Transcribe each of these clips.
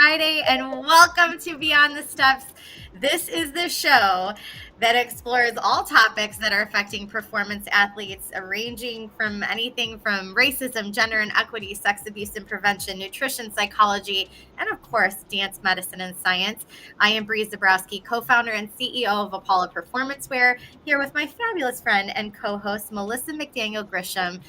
Friday, and welcome to Beyond the Steps. This is the show that explores all topics that are affecting performance athletes, ranging from anything from racism, gender and equity, sex abuse and prevention, nutrition, psychology, and of course, dance, medicine, and science. I am Bree Zabrowski, co-founder and CEO of Apollo Performance Wear, here with my fabulous friend and co-host Melissa McDaniel Grisham.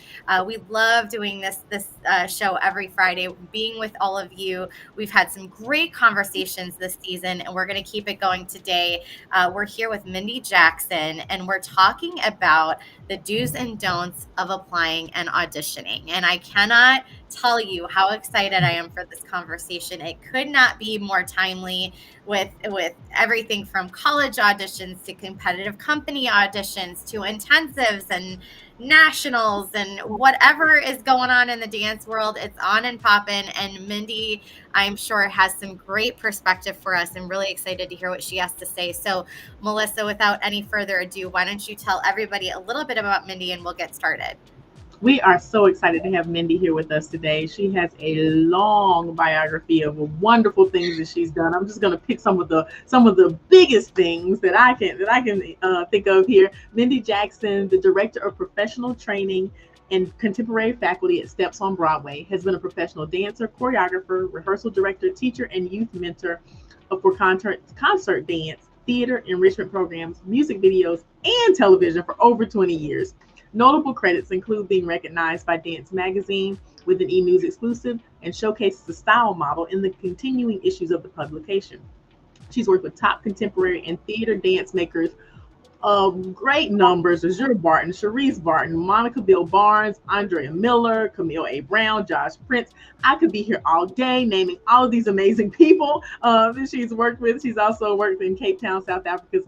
We love doing this show every Friday, being with all of you. We've had some great conversations this season, and we're going to keep it going today. We're here with Mindy Jackson, and we're talking about the do's and don'ts of applying and auditioning. And I cannot tell you how excited I am for this conversation. It could not be more timely with everything from college auditions to competitive company auditions to intensives and nationals and whatever is going on in the dance world. It's on and popping, and Mindy, I'm sure, has some great perspective for us. I'm really excited to hear what she has to say. So Melissa, without any further ado, why don't you tell everybody a little bit about Mindy and we'll get started. We are so excited to have Mindy here with us today. She has a long biography of wonderful things that she's done. I'm just going to pick some of the biggest things that I can think of here. Mindy Jackson, the director of professional training and contemporary faculty at Steps on Broadway, has been a professional dancer, choreographer, rehearsal director, teacher, and youth mentor for concert dance, theater, enrichment programs, music videos, and television for over 20 years. Notable credits include being recognized by Dance Magazine with an E! News exclusive and showcases the style model in the continuing issues of the publication. She's worked with top contemporary and theater dance makers of great numbers: Azure Barton, Cherise Barton, Monica Bill Barnes, Andrea Miller, Camille A. Brown, Josh Prince. I could be here all day naming all of these amazing people that she's worked with. She's also worked in Cape Town, South Africa's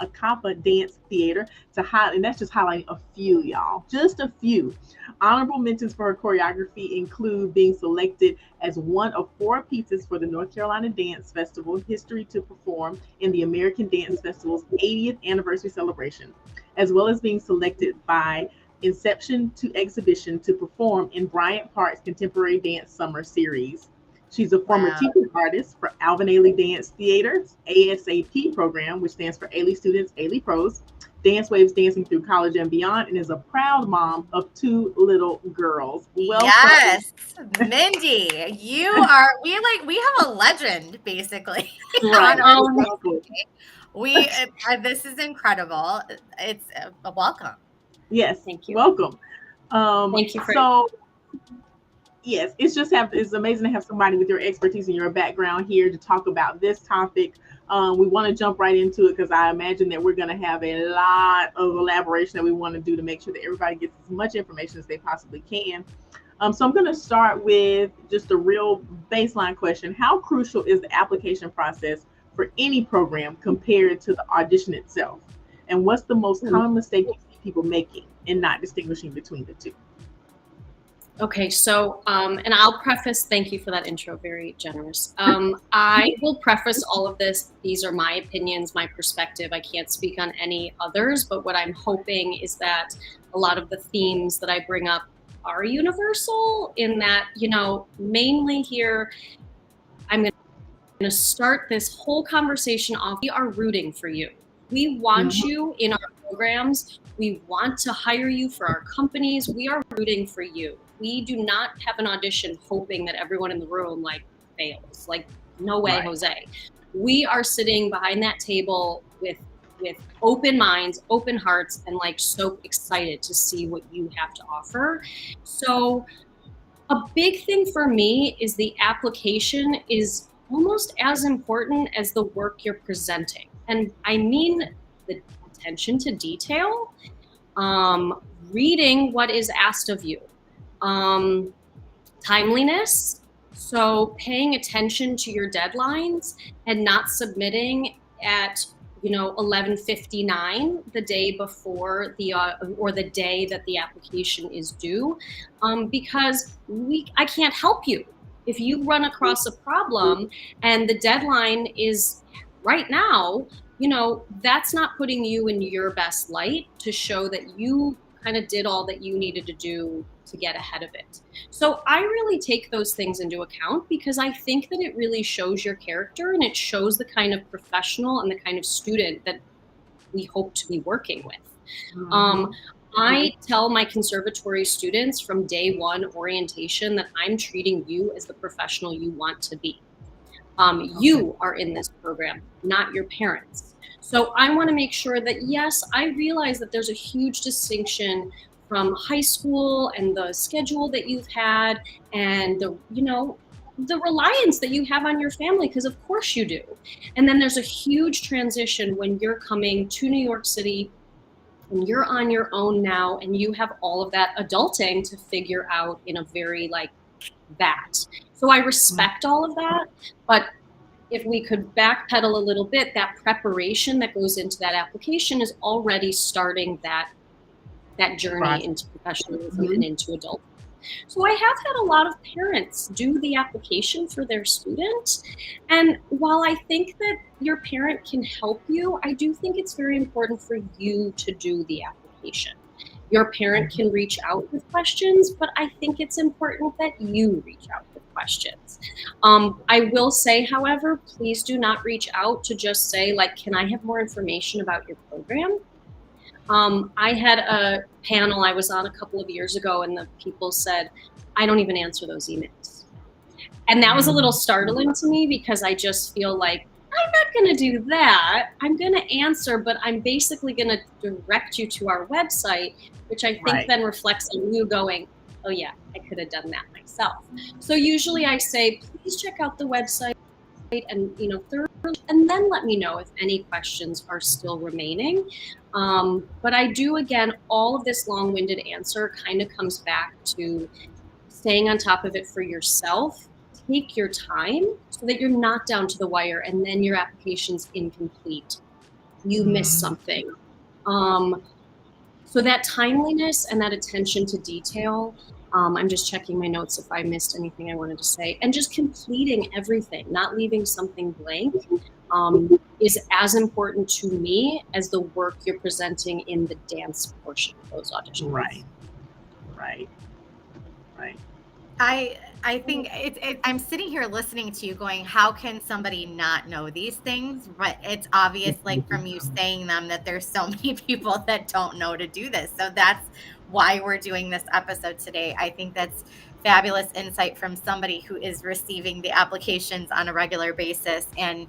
Akapa Dance Theater, and that's just highlighting a few, y'all. Just a few. Honorable mentions for her choreography include being selected as one of 4 pieces for the North Carolina Dance Festival History to perform in the American Dance Festival's 80th anniversary celebration, as well as being selected by Inception to Exhibition to perform in Bryant Park's Contemporary Dance Summer Series. She's a former teaching artist for Alvin Ailey Dance Theater's ASAP program, which stands for Ailey Students, Ailey Pros, Dance Waves Dancing Through College and Beyond, and is a proud mom of 2 little girls. Welcome. Yes, Mindy, we have a legend basically. Right. This is incredible. It's a welcome. Yes, thank you. Welcome. Thank you for Yes, it's amazing to have somebody with your expertise and your background here to talk about this topic. We want to jump right into it because I imagine that we're going to have a lot of elaboration that we want to do to make sure that everybody gets as much information as they possibly can. So I'm going to start with just a real baseline question. How crucial is the application process for any program compared to the audition itself? And what's the most common mistake you see people making in not distinguishing between the two? Okay, so, and I'll preface, thank you for that intro, very generous. I will preface all of this. These are my opinions, my perspective. I can't speak on any others, but what I'm hoping is that a lot of the themes that I bring up are universal in that, mainly here, I'm going to start this whole conversation off. We are rooting for you. We want you in our programs. We want to hire you for our companies. We are rooting for you. We do not have an audition hoping that everyone in the room fails. No way, right. Jose. We are sitting behind that table with open minds, open hearts, and so excited to see what you have to offer. So a big thing for me is the application is almost as important as the work you're presenting. And I mean the attention to detail, reading what is asked of you, timeliness, so paying attention to your deadlines and not submitting at 11:59 the day before or the day that the application is due, because I can't help you if you run across a problem and the deadline is right now. That's not putting you in your best light to show that you kind of did all that you needed to do to get ahead of it. So I really take those things into account because I think that it really shows your character and it shows the kind of professional and the kind of student that we hope to be working with. I tell my conservatory students from day one orientation that I'm treating you as the professional you want to be. You are in this program, not your parents. So I want to make sure that, yes, I realize that there's a huge distinction from high school and the schedule that you've had and the reliance that you have on your family, because of course you do. And then there's a huge transition when you're coming to New York City and you're on your own now and you have all of that adulting to figure out in a very that. So I respect all of that, but if we could backpedal a little bit, that preparation that goes into that application is already starting that journey into professionalism and into adulthood. So I have had a lot of parents do the application for their student. And while I think that your parent can help you, I do think it's very important for you to do the application. Your parent can reach out with questions, but I think it's important that you reach out with questions. I will say, however, please do not reach out to just say, can I have more information about your program? I had a panel I was on a couple of years ago, and the people said, I don't even answer those emails. And that was a little startling to me because I just feel like, I'm not going to do that. I'm going to answer, but I'm basically going to direct you to our website, which I think then reflects on you going, oh yeah, I could have done that myself. So usually I say, please check out the website and thoroughly, and then let me know if any questions are still remaining. But I do, again, all of this long-winded answer kind of comes back to staying on top of it for yourself. Take your time so that you're not down to the wire and then your application's incomplete. You miss something. So that timeliness and that attention to detail, I'm just checking my notes if I missed anything I wanted to say, and just completing everything, not leaving something blank, is as important to me as the work you're presenting in the dance portion of those auditions. Right. I think I'm sitting here listening to you going, how can somebody not know these things? But it's obvious, from you saying them, that there's so many people that don't know to do this. So that's why we're doing this episode today. I think that's fabulous insight from somebody who is receiving the applications on a regular basis, and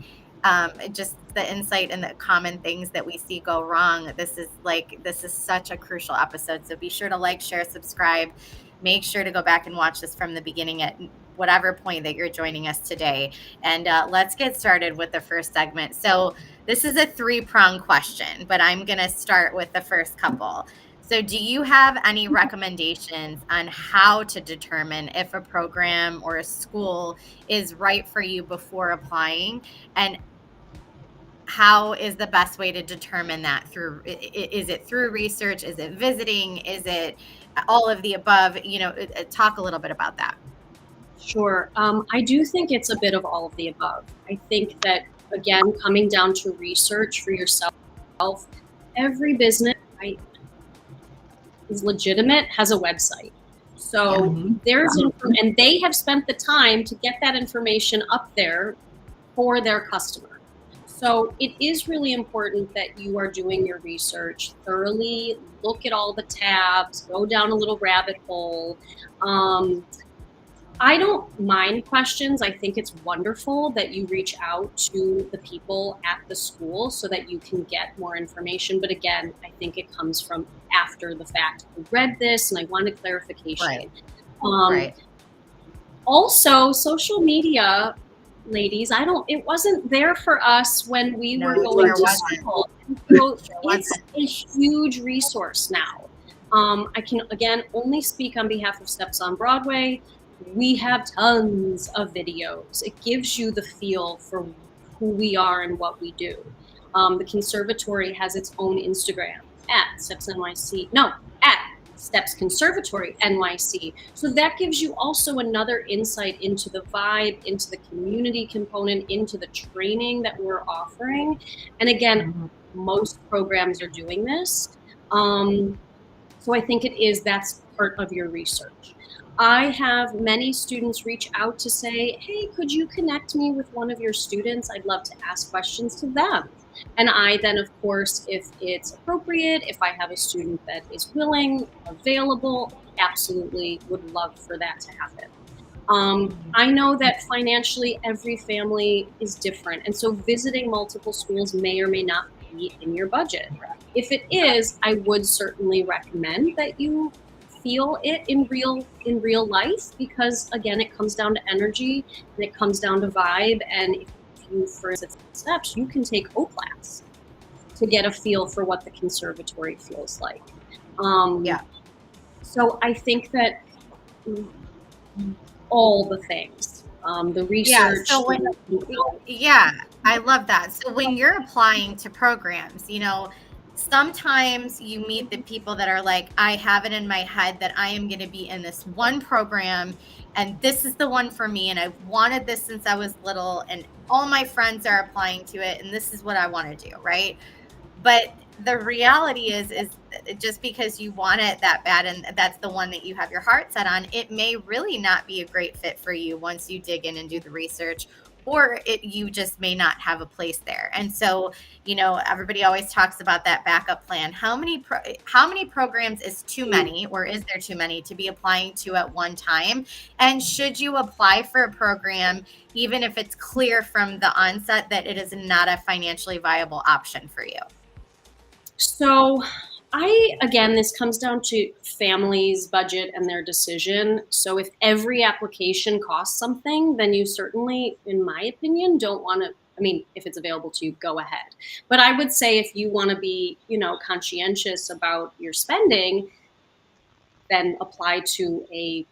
just the insight and the common things that we see go wrong. This is such a crucial episode. So be sure to share, subscribe. Make sure to go back and watch this from the beginning at whatever point that you're joining us today. And let's get started with the first segment. So this is a 3-pronged question, but I'm going to start with the first couple. So do you have any recommendations on how to determine if a program or a school is right for you before applying? And how is the best way to determine that? Is it through research? Is it visiting? Is it all of the above? Talk a little bit about that. Sure. I do think it's a bit of all of the above. I think that, again, coming down to research for yourself, every business is legitimate, has a website. So and they have spent the time to get that information up there for their customer. So it is really important that you are doing your research thoroughly, look at all the tabs, go down a little rabbit hole. I don't mind questions. I think it's wonderful that you reach out to the people at the school so that you can get more information. But again, I think it comes from after the fact. I read this and I wanted clarification. Right. Also, social media, ladies, it wasn't there for us when we were going to school. So it's a huge resource now. I can, again, only speak on behalf of Steps on Broadway. We have tons of videos. It gives you the feel for who we are and what we do. The conservatory has its own Instagram at Steps NYC. No, at Steps Conservatory NYC. So that gives you also another insight into the vibe, into the community component, into the training that we're offering. And again, most programs are doing this. So I think that's part of your research. I have many students reach out to say, hey, could you connect me with one of your students? I'd love to ask questions to them. And I then, of course, if it's appropriate, if I have a student that is willing, available, absolutely would love for that to happen. I know that financially every family is different. And so visiting multiple schools may or may not be in your budget. If it is, I would certainly recommend that you feel it in real life, because again, it comes down to energy and it comes down to vibe. And if you, for instance, steps, you can take O class to get a feel for what the conservatory feels like. Yeah. So I think that all the things, the research. So when, yeah, I love that. So when you're applying to programs, sometimes you meet the people that are like, I have it in my head that I am going to be in this one program and this is the one for me. And I've wanted this since I was little and all my friends are applying to it. And this is what I want to do. Right. But the reality is just because you want it that bad and that's the one that you have your heart set on, it may really not be a great fit for you once you dig in and do the research, or you just may not have a place there. And so, everybody always talks about that backup plan. How many programs is too many, or is there too many to be applying to at one time? And should you apply for a program even if it's clear from the onset that it is not a financially viable option for you? So again, this comes down to families' budget and their decision. So if every application costs something, then you certainly, in my opinion, don't want to, if it's available to you, go ahead. But I would say if you want to be, conscientious about your spending, then apply to I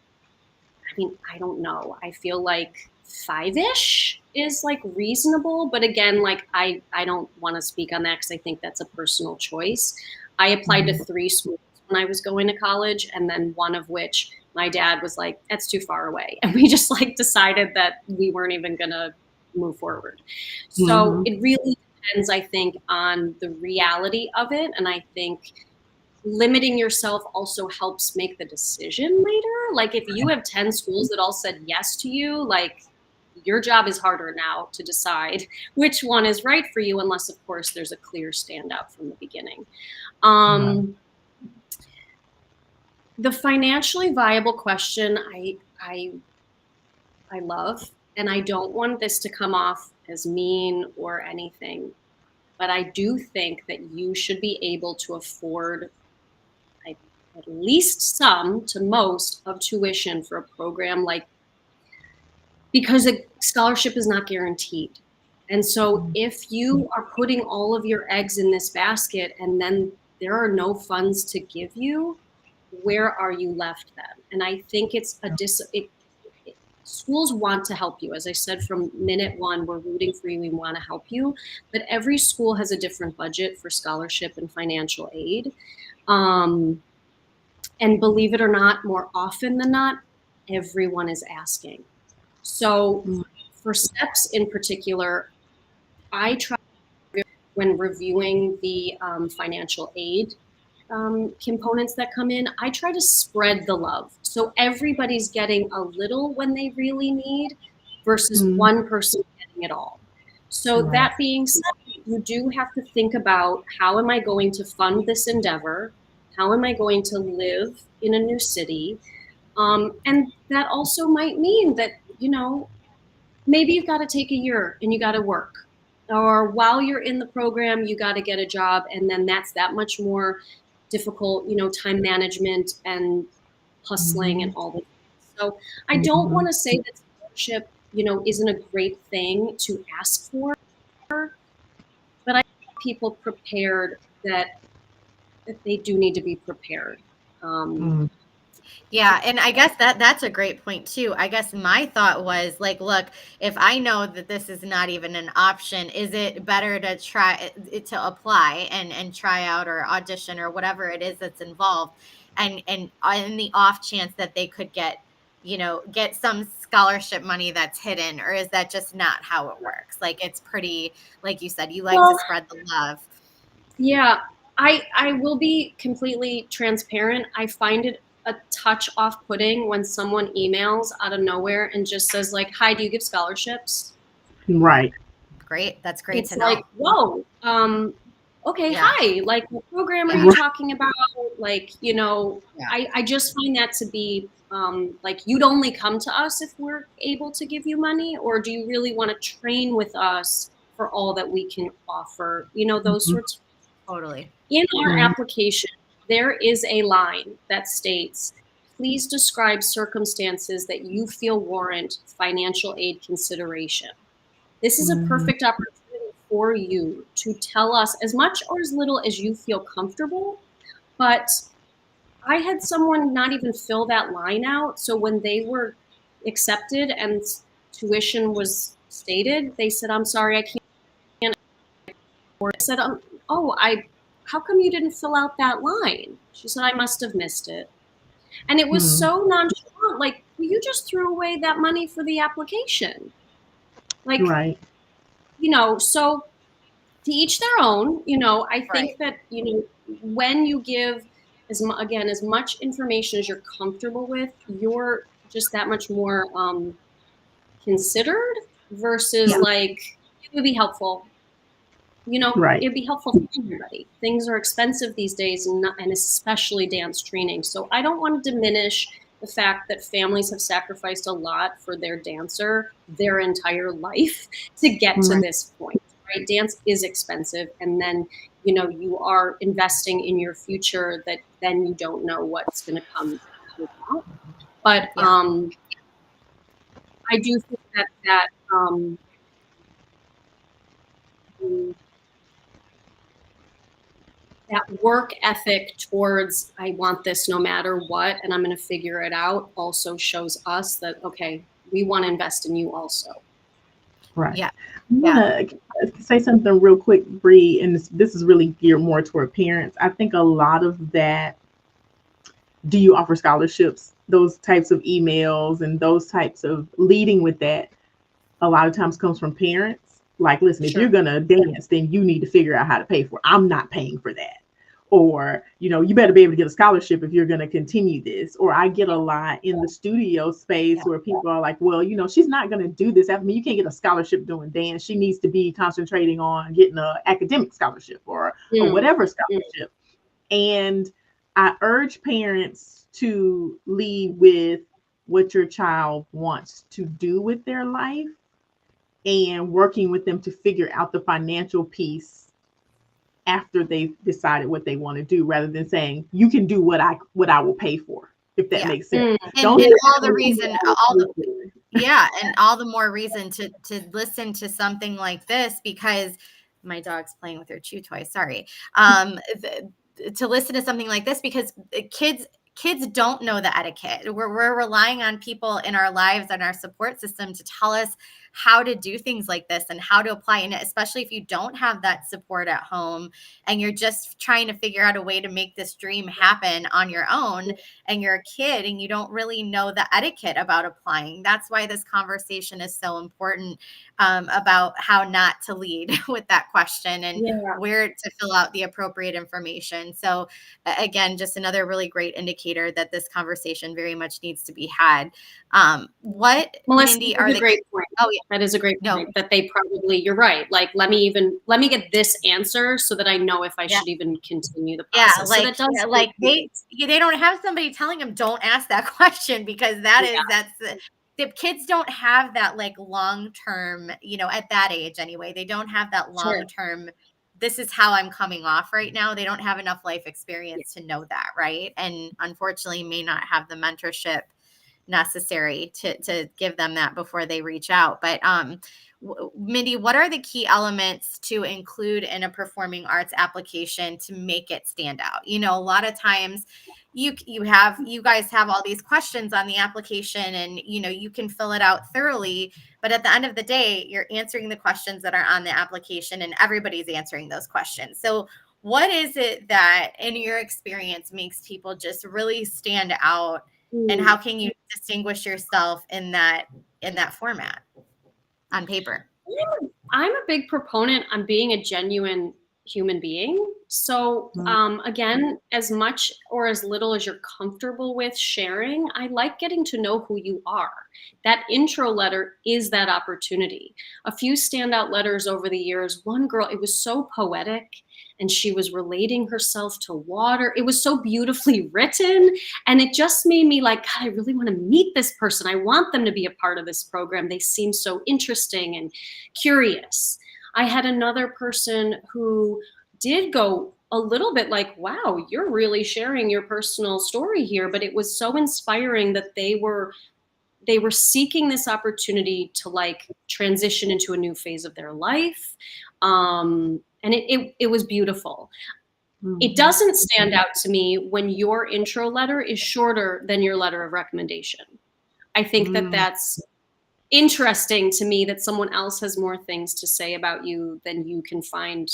don't know. I feel like 5-ish is like reasonable, but again, like I don't want to speak on that because I think that's a personal choice. I applied to 3 schools when I was going to college, and then one of which my dad was like, that's too far away. And we just like decided that we weren't even gonna move forward. So it really depends, I think, on the reality of it. And I think limiting yourself also helps make the decision later. Like if you have 10 schools that all said yes to you, like your job is harder now to decide which one is right for you, unless of course there's a clear standout from the beginning. The financially viable question, I love, and I don't want this to come off as mean or anything, but I do think that you should be able to afford at least some to most of tuition for a program because a scholarship is not guaranteed. And so if you are putting all of your eggs in this basket and then there are no funds to give you, where are you left then? And I think it's schools want to help you. As I said, from minute one, we're rooting for you. We want to help you. But every school has a different budget for scholarship and financial aid. And believe it or not, more often than not, everyone is asking. So for steps in particular, I try when reviewing the financial aid components that come in, I try to spread the love. So everybody's getting a little when they really need versus one person getting it all. So that being said, you do have to think about, how am I going to fund this endeavor? How am I going to live in a new city? And that also might mean that, maybe you've got to take a year and you got to work. Or while you're in the program, you got to get a job. And then that's that much more difficult, time management and hustling and all that. So I don't want to say that scholarship, isn't a great thing to ask for, but I want people prepared that they do need to be prepared. Yeah, and I guess that's a great point too. I guess my thought was like, look, if I know that this is not even an option, is it better to try to apply and try out or audition or whatever it is that's involved, and in the off chance that they could get some scholarship money that's hidden, or is that just not how it works? Like it's pretty, like you said, you like to spread the love. Yeah, I will be completely transparent. I find it a touch off-putting when someone emails out of nowhere and just says like, "Hi, do you give scholarships?" Right. Great. That's great It's to know. like, whoa, okay, Yeah. hi. Like, what program are Yeah. you talking about? Like, Yeah. I just find that to be like, you'd only come to us if we're able to give you money, or do you really want to train with us for all that we can offer? Those Mhm. sorts. Totally. In our Mhm. application, there is a line that states, please describe circumstances that you feel warrant financial aid consideration. This is a Mhm. perfect opportunity for you to tell us as much or as little as you feel comfortable. But I had someone not even fill that line out. So when they were accepted and tuition was stated, they said, I'm sorry, I can't. Or I said, how come you didn't fill out that line? She said, I must have missed it. And it was Mhm. so nonchalant, like, well, you just threw away that money for the application. Like, Right. So to each their own. I Right. think that when you give again as much information as you're comfortable with, you're just that much more considered versus Yeah. like it would be helpful. Right. It'd be helpful for everybody. Things are expensive these days, and especially dance training. So I don't want to diminish the fact that families have sacrificed a lot for their dancer their entire life to get to Right. this point. Right? Dance is expensive, and then you are investing in your future that then you don't know what's going to come out of that. But Yeah. I do think that mm, that work ethic towards I want this no matter what, and I'm going to figure it out also shows us that, okay, we want to invest in you also. Right. Yeah. I'm Yeah. gonna say something real quick, Bree, and this is really geared more toward parents. I think a lot of that, do you offer scholarships? Those types of emails and those types of leading with that, a lot of times comes from parents. Like, listen, if you're Sure. gonna dance, then you need to figure out how to pay for it. I'm not paying for that. Or, you better be able to get a scholarship if you're gonna continue this. Or I get a lot in the studio space Yeah. where people are like, well, she's not gonna do this. I mean, you can't get a scholarship doing dance. She needs to be concentrating on getting an academic scholarship or Mm, whatever mm, scholarship. And I urge parents to lead with what your child wants to do with their life and working with them to figure out the financial piece after they've decided what they want to do, rather than saying you can do what I will pay for, if that Yeah. makes sense. mm. And Don't and say all I the will do what reason, I will all the pay for. yeah, and all the more reason to listen to something like this, because my dog's playing with her chew toy. Sorry. To listen to something like this, because kids don't know the etiquette. We're relying on people in our lives and our support system to tell us how to do things like this and how to apply. And especially if you don't have that support at home and you're just trying to figure out a way to make this dream happen on your own, and you're a kid and you don't really know the etiquette about applying. That's why this conversation is so important, about how not to lead with that question and Yeah. where to fill out the appropriate information. So, again, just another really great indicator that this conversation very much needs to be had. What, Melissa, Mindy, that's are a the great point. oh yeah, That is a great no, point that they probably, you're right. Like, let me get this answer so that I know if I yeah. should even continue the Yeah, process. So that does like they don't have somebody telling them don't ask that question, because the kids don't have that like long term, at that age anyway. They don't have that sure. long term. This is how I'm coming off right now. They don't have enough life Yeah. experience to know that, right? And unfortunately, may not have the mentorship necessary to give them that before they reach out. But Mindy, what are the key elements to include in a performing arts application to make it stand out? A lot of times you guys have all these questions on the application, and you can fill it out thoroughly, but at the end of the day, you're answering the questions that are on the application, and everybody's answering those questions. So what is it that in your experience makes people just really stand out, and Mm. how can you distinguish yourself in that format on paper? I'm a big proponent on being a genuine human being. So again, as much or as little as you're comfortable with sharing, I like getting to know who you are. That intro letter is that opportunity. A few standout letters over the years. One girl, it was so poetic, and she was relating herself to water. It was so beautifully written, and it just made me like, God, I really want to meet this person. I want them to be a part of this program. They seem so interesting and curious. I had another person who did go a little bit like, wow, you're really sharing your personal story here. But it was so inspiring that they were seeking this opportunity to like transition into a new phase of their life. And it was beautiful. It doesn't stand out to me when your intro letter is shorter than your letter of recommendation. I think that that's interesting to me, that someone else has more things to say about you than you can find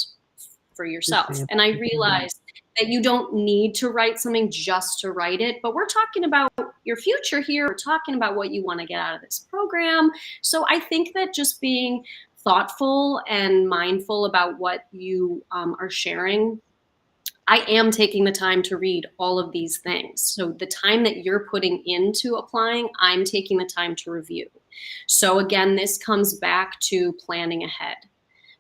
for yourself. And I realized that you don't need to write something just to write it, but we're talking about your future here. We're talking about what you want to get out of this program. So I think that just being thoughtful and mindful about what you are sharing. I am taking the time to read all of these things. So the time that you're putting into applying, I'm taking the time to review. So again, this comes back to planning ahead.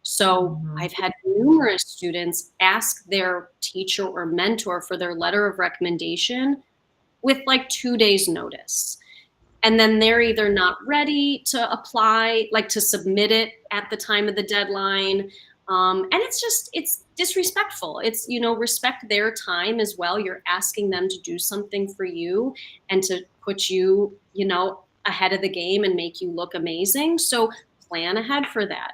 So I've had numerous students ask their teacher or mentor for their letter of recommendation with like 2 days notice. And then they're either not ready to apply, like to submit it at the time of the deadline. And it's disrespectful. It's, respect their time as well. You're asking them to do something for you and to put you, ahead of the game and make you look amazing. So plan ahead for that.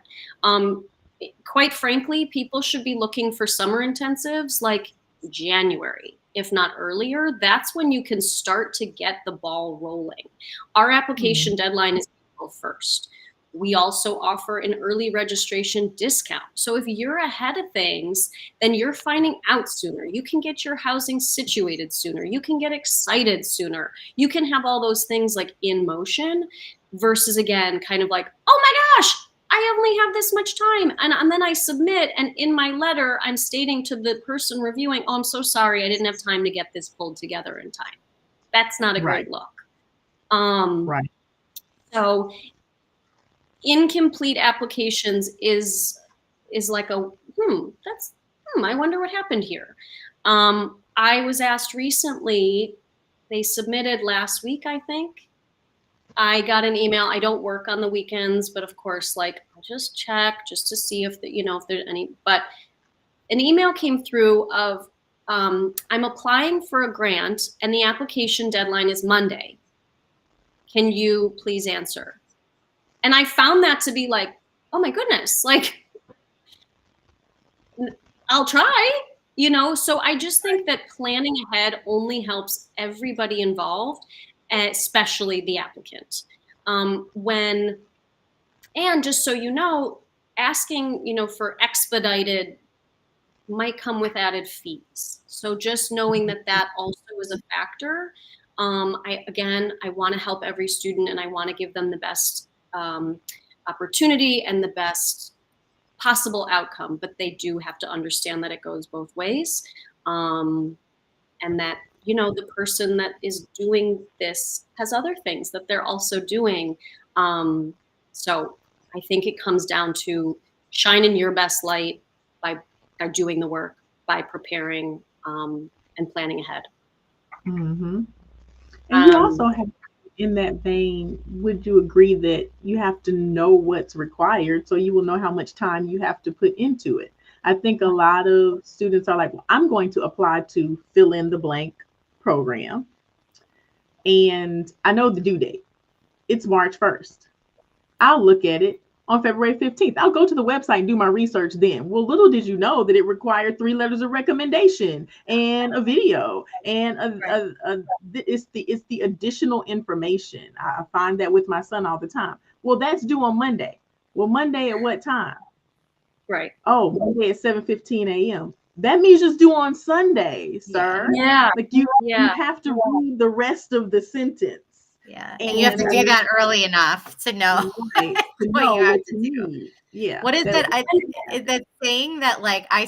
Quite frankly, people should be looking for summer intensives like January, if not earlier. That's when you can start to get the ball rolling. Our application deadline is April 1st. We also offer an early registration discount. So if you're ahead of things, then you're finding out sooner. You can get your housing situated sooner. You can get excited sooner. You can have all those things like in motion versus, again, kind of like, oh my gosh, I only have this much time. And then I submit, and in my letter, I'm stating to the person reviewing, oh, I'm so sorry, I didn't have time to get this pulled together in time. That's not a great look. So incomplete applications is like I wonder what happened here. I was asked recently, they submitted last week, I think. I got an email. I don't work on the weekends, but of course, like, I'll just check just to see if there's any, but an email came through of, I'm applying for a grant and the application deadline is Monday. Can you please answer? And I found that to be like, oh my goodness, like, I'll try, so I just think that planning ahead only helps everybody involved, especially the applicant. And just so you know, asking, for expedited might come with added fees. So just knowing that also is a factor. I want to help every student, and I want to give them the best opportunity and the best possible outcome, but they do have to understand that it goes both ways. And that, the person that is doing this has other things that they're also doing. So I think it comes down to shining your best light by doing the work, by preparing and planning ahead. And you also have, in that vein, would you agree that you have to know what's required so you will know how much time you have to put into it? I think a lot of students are like, well, I'm going to apply to fill in the blank program, and I know the due date. It's March 1st. I'll look at it on February 15th. I'll go to the website and do my research then. Well, little did you know that it required 3 letters of recommendation and a video, and it's the additional information. I find that with my son all the time. Well, that's due on Monday. Well, Monday at what time? Right. Oh, Monday at 7:15 a.m. That means it's due on Sunday, sir. Yeah. Like you have to read the rest of the sentence. Yeah. And you have And to do that early enough to know right, to what you know have what to you do. need. Yeah. What is That, it? Is that saying that like I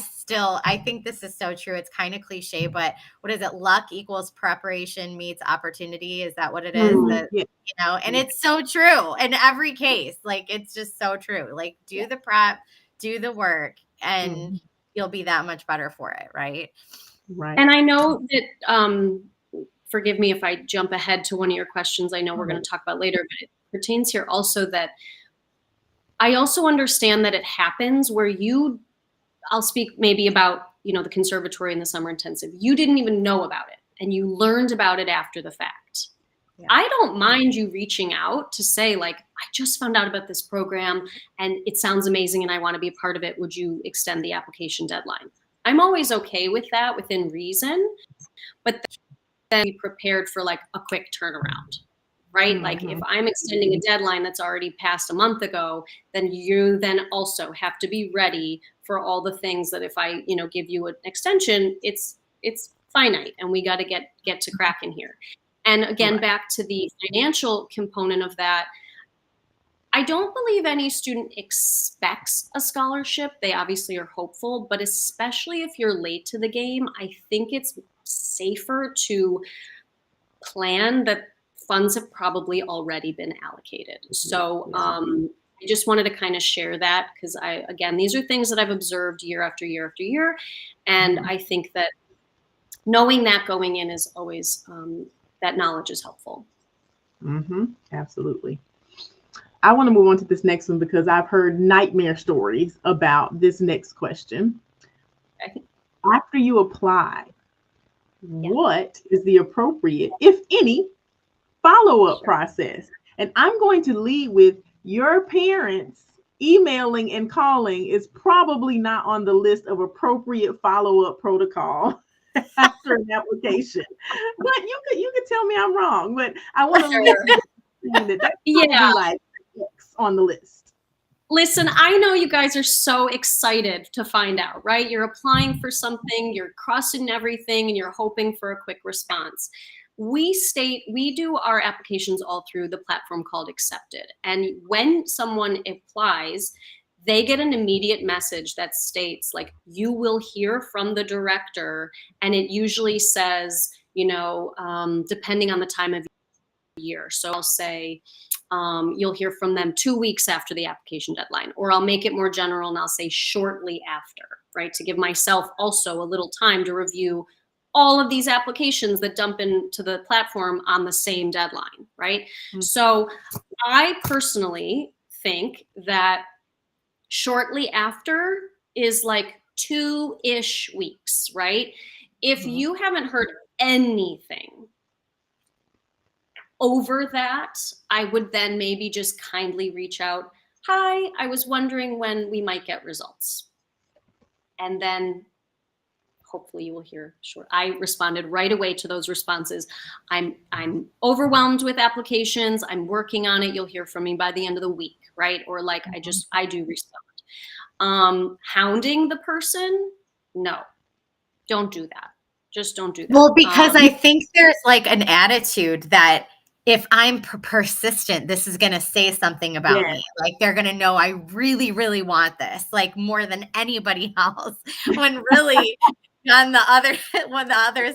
think this is so true. It's kind of cliche, but what is it? Luck equals preparation meets opportunity. Is that what it is? That yeah. and it's so true in every case. Like it's just so true. Like do the prep, do the work, and you'll be that much better for it, right? Right. And I know that, forgive me if I jump ahead to one of your questions I know we're going to talk about later, but it pertains here also that I also understand that it happens where I'll speak maybe about, the conservatory and the summer intensive. You didn't even know about it and you learned about it after the fact. Yeah. I don't mind you reaching out to say like, I just found out about this program and it sounds amazing and I want to be a part of it. Would you extend the application deadline? I'm always okay with that within reason, but then be prepared for like a quick turnaround, right? Like if I'm extending a deadline that's already passed a month ago, then you then also have to be ready for all the things that if I, give you an extension, it's finite and we got to get to cracking here. And again, back to the financial component of that, I don't believe any student expects a scholarship. They obviously are hopeful, but especially if you're late to the game, I think it's safer to plan that funds have probably already been allocated. So I just wanted to kind of share that because again, these are things that I've observed year after year after year. And I think that knowing that going in is always, that knowledge is helpful. Absolutely. I want to move on to this next one because I've heard nightmare stories about this next question. Okay. After you apply, what is the appropriate, if any, follow-up process? And I'm going to lead with your parents emailing and calling is probably not on the list of appropriate follow-up protocol after an application. But you could tell me I'm wrong, but I want to lead with that's probably like X on the list. Listen, I know you guys are so excited to find out, right? You're applying for something, you're crossing everything, and you're hoping for a quick response. We do our applications all through the platform called Accepted. And when someone applies, they get an immediate message that states like, you will hear from the director. And it usually says, depending on the time of year. So I'll say, you'll hear from them 2 weeks after the application deadline, or I'll make it more general and I'll say shortly after, right? To give myself also a little time to review all of these applications that dump into the platform on the same deadline, right? So I personally think that shortly after is like 2-ish weeks, right? If you haven't heard anything over that, I would then maybe just kindly reach out. Hi, I was wondering when we might get results. And then hopefully you will hear short. I responded right away to those responses. I'm overwhelmed with applications. I'm working on it. You'll hear from me by the end of the week, right? Or like I do respond. Hounding the person, no, don't do that. Just don't do that. Well, because I think there's like an attitude that if I'm persistent, this is going to say something about me. Like they're going to know I really, really want this, like more than anybody else. When really on the other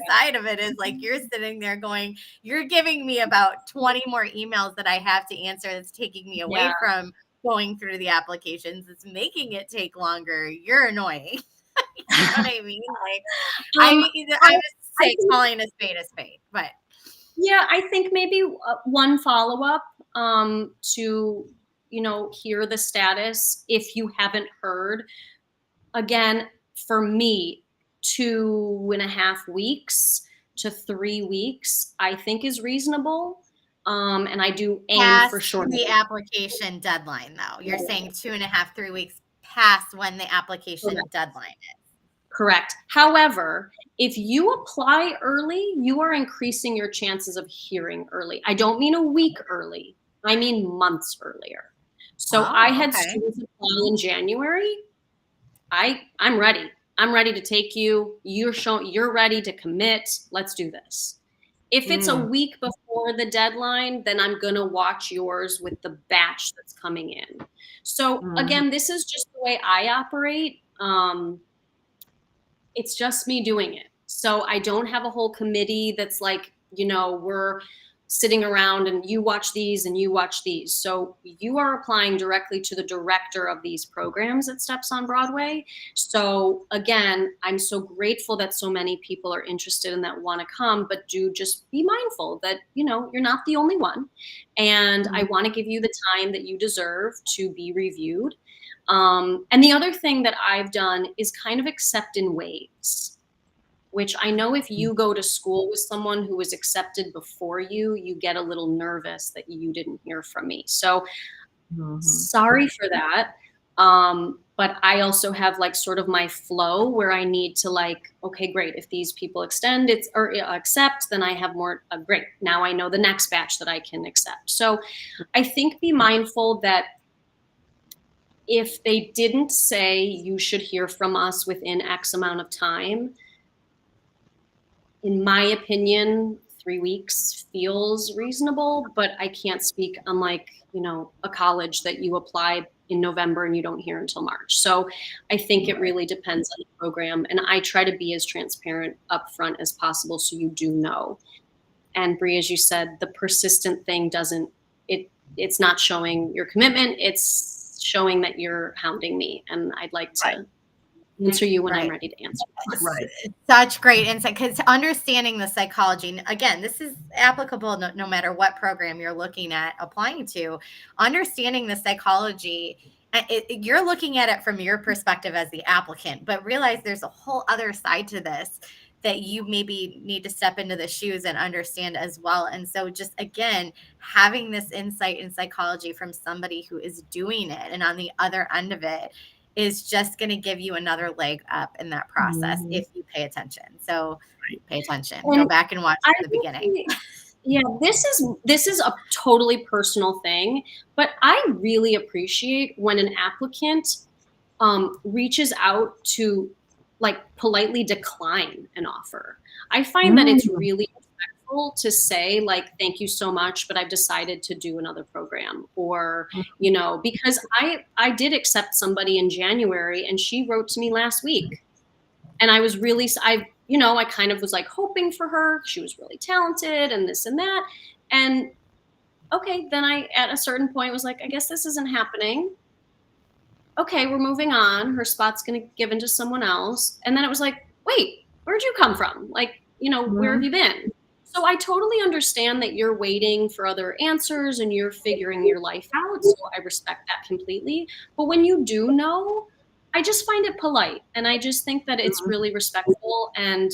side of it is like you're sitting there going, you're giving me about 20 more emails that I have to answer. That's taking me away from going through the applications. It's making it take longer. You're annoying. You know what I mean? Like I would say calling a spade, but. Yeah, I think maybe one follow-up to, hear the status if you haven't heard. Again, for me, 2.5 weeks to 3 weeks, I think is reasonable. And I do aim for short. The application deadline, though. You're saying 2.5, 3 weeks past when the application deadline is. Correct. However, if you apply early, you are increasing your chances of hearing early. I don't mean a week early. I mean months earlier. So I had students apply in January. I'm ready. I'm ready to take you. You're ready to commit. Let's do this. If it's a week before the deadline, then I'm going to watch yours with the batch that's coming in. So again, this is just the way I operate. It's just me doing it. So I don't have a whole committee that's like, we're sitting around and you watch these and you watch these. So you are applying directly to the director of these programs at Steps on Broadway. So again, I'm so grateful that so many people are interested and that want to come, but do just be mindful that, you're not the only one. And I want to give you the time that you deserve to be reviewed. And the other thing that I've done is kind of accept in waves, which I know if you go to school with someone who was accepted before you, you get a little nervous that you didn't hear from me. So sorry for that. But I also have like sort of my flow where I need to like, okay, great. If these people accept, then I have more, great. Now I know the next batch that I can accept. So I think be mindful that if they didn't say you should hear from us within X amount of time, in my opinion, 3 weeks feels reasonable, but I can't speak unlike, a college that you apply in November and you don't hear until March. So I think it really depends on the program. And I try to be as transparent upfront as possible so you do know. And Bree, as you said, the persistent thing it's not showing your commitment. It's showing that you're hounding me. And I'd like to answer you when I'm ready to answer. Right. Such great insight, because understanding the psychology, again, this is applicable no matter what program you're looking at applying to. Understanding the psychology, you're looking at it from your perspective as the applicant, but realize there's a whole other side to this that you maybe need to step into the shoes and understand as well. And so just, again, having this insight in psychology from somebody who is doing it and on the other end of it is just going to give you another leg up in that process if you pay attention. So pay attention. Go back and watch from the beginning. Yeah, this is a totally personal thing, but I really appreciate when an applicant reaches out to like politely decline an offer. I find that it's really respectful to say like, thank you so much, but I've decided to do another program, or, because I did accept somebody in January and she wrote to me last week and I was really, I kind of was like hoping for her. She was really talented and this and that. And okay, then I, at a certain point was like, I guess this isn't happening. Okay, we're moving on. Her spot's going to give into someone else. And then it was like, wait, where'd you come from? Like, where have you been? So I totally understand that you're waiting for other answers and you're figuring your life out. So I respect that completely. But when you do know, I just find it polite. And I just think that it's really respectful. And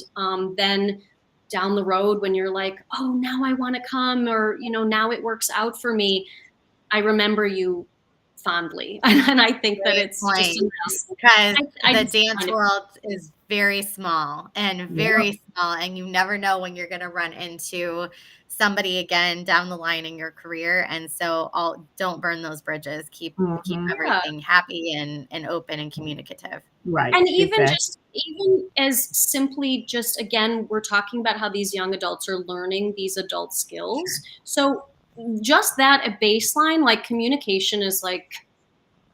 then down the road when you're like, oh, now I want to come, or, now it works out for me, I remember you fondly. And I think that it's just because the dance world is very small and very small, and you never know when you're going to run into somebody again down the line in your career. And so don't burn those bridges. Keep everything happy and open and communicative. Right. And even as simply just, again, we're talking about how these young adults are learning these adult skills. So just that, a baseline, like communication is like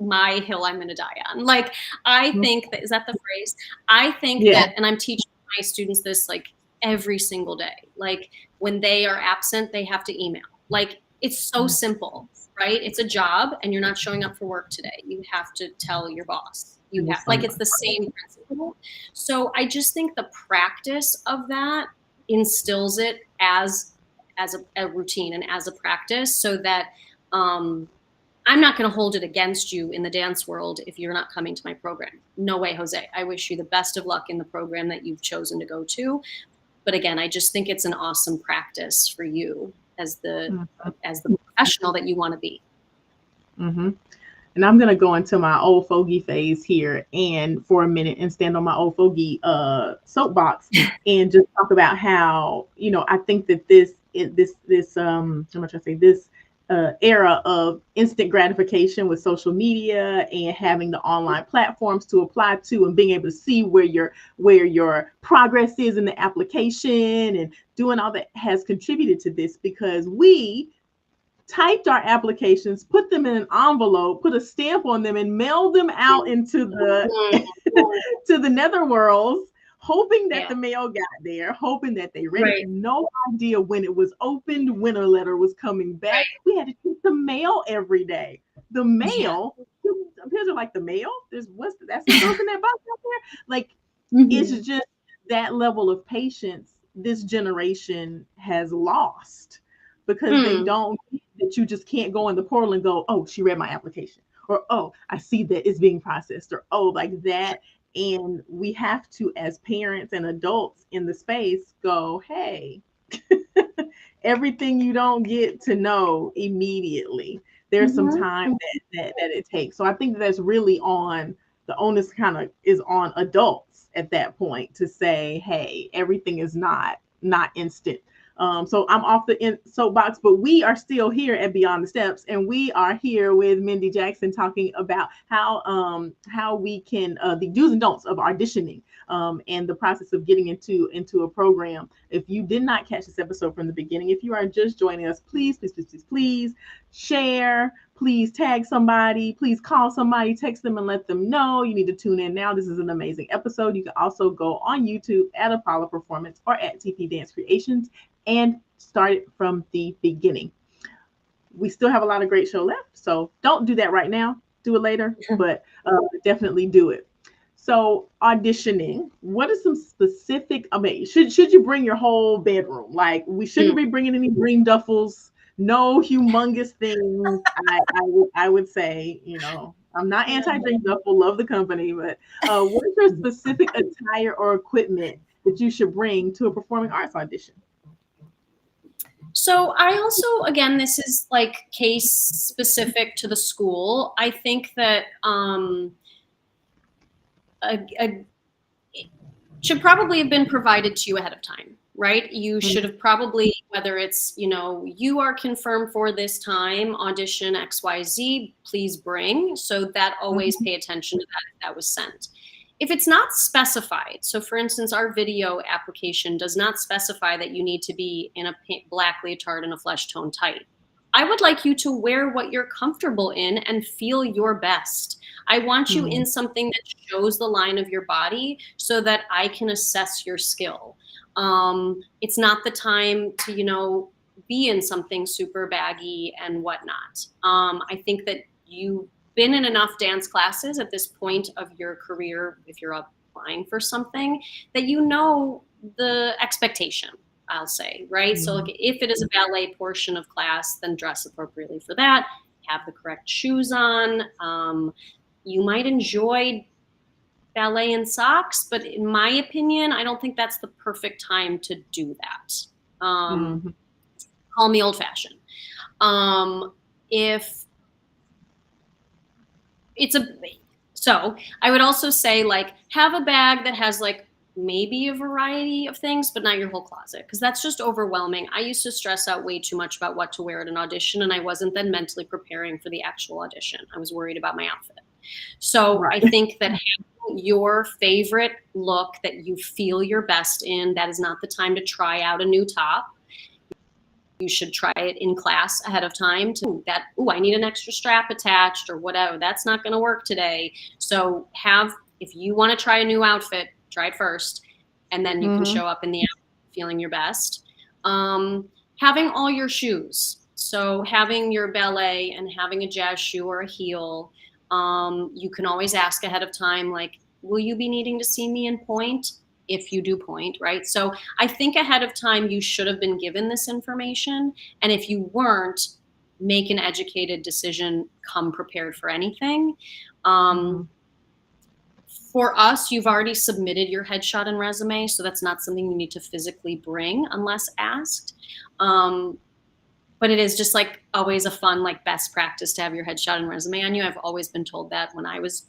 my hill I'm going to die on. Like, I think that, is that the phrase? I think that, and I'm teaching my students this like every single day. Like when they are absent, they have to email. Like it's so simple, right? It's a job and you're not showing up for work today. You have to tell your boss. You have, like, it's the same principle. So I just think the practice of that instills it as a routine and as a practice, so that I'm not going to hold it against you in the dance world if you're not coming to my program. No way, Jose. I wish you the best of luck in the program that you've chosen to go to. But again, I just think it's an awesome practice for you as the professional that you want to be. And I'm going to go into my old fogey phase here and for a minute and stand on my old fogey soapbox and just talk about how, I think that this era of instant gratification with social media and having the online platforms to apply to, and being able to see where your progress is in the application, and doing all that has contributed to this, because we typed our applications, put them in an envelope, put a stamp on them, and mailed them out into the to the netherworlds, hoping that the mail got there, hoping that they read it. No idea when it was opened, when a letter was coming back. We had to check the mail every day. The mail, appears like the mail. That's what goes in that box out there. Like, it's just that level of patience this generation has lost, because they don't, that you just can't go in the portal and go, oh, she read my application, or oh, I see that it's being processed, or oh, like that. And we have to, as parents and adults in the space, go, hey, everything you don't get to know immediately. There's some time that it takes. So I think that's really on, the onus kind of is on adults at that point to say, hey, everything is not instant. So I'm off the soapbox, but we are still here at Beyond the Steps, and we are here with Mindy Jackson talking about how we can the do's and don'ts of auditioning, and the process of getting into a program. If you did not catch this episode from the beginning, if you are just joining us, please share. Please tag somebody, please call somebody, text them and let them know you need to tune in now. This is an amazing episode. You can also go on YouTube at Apollo Performance or at TP Dance Creations and start it from the beginning. We still have a lot of great show left, so don't do that right now. Do it later, but definitely do it. So auditioning, what is some specific, I mean, should you bring your whole bedroom? Like, we shouldn't be bringing any green duffels. No humongous things. I would say, I'm not anti-drink duffel, love the company, but what is your specific attire or equipment that you should bring to a performing arts audition? So I also, again, this is like case specific to the school. I think that it should probably have been provided to you ahead of time, right? You should have probably, whether it's, you are confirmed for this time, audition XYZ, please bring. So that always pay attention to that if that was sent. If it's not specified, so for instance, our video application does not specify that you need to be in a black leotard and a flesh tone tight. I would like you to wear what you're comfortable in and feel your best. I want you in something that shows the line of your body so that I can assess your skill. It's not the time to, be in something super baggy and whatnot. I think that you've been in enough dance classes at this point of your career, if you're applying for something, that the expectation, I'll say, right? So like, if it is a ballet portion of class, then dress appropriately for that, have the correct shoes on. You might enjoy ballet in socks, but in my opinion, I don't think that's the perfect time to do that. Call me old fashioned. So I would also say, like, have a bag that has like maybe a variety of things, but not your whole closet, because that's just overwhelming. I used to stress out way too much about what to wear at an audition, and I wasn't then mentally preparing for the actual audition. I was worried about my outfit. So I think that having your favorite look that you feel your best in, that is not the time to try out a new top. You should try it in class ahead of time I need an extra strap attached or whatever. That's not going to work today. So if you want to try a new outfit, try it first, and then you can show up in the outfit feeling your best. Having all your shoes. So having your ballet and having a jazz shoe or a heel. You can always ask ahead of time, like, will you be needing to see me in pointe? If you do point, right? So I think ahead of time, you should have been given this information. And if you weren't, make an educated decision, come prepared for anything. For us, you've already submitted your headshot and resume, so that's not something you need to physically bring unless asked. But it is just like always a fun, like, best practice to have your headshot and resume on you. I've always been told that when I was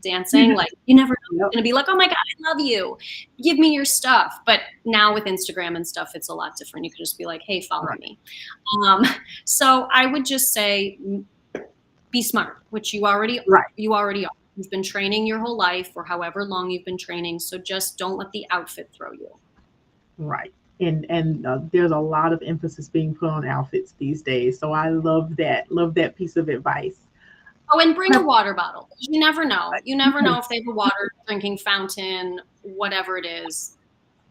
dancing. Like, you never know. Yep. It's going to be like, oh my God, I love you. Give me your stuff. But now with Instagram and stuff, it's a lot different. You could just be like, hey, follow me. So I would just say, be smart, which you already are. You've been training your whole life, or however long you've been training. So just don't let the outfit throw you. Right. And there's a lot of emphasis being put on outfits these days. So I love that piece of advice. Oh, and bring a water bottle. You never know. You never know if they have a water drinking fountain, whatever it is.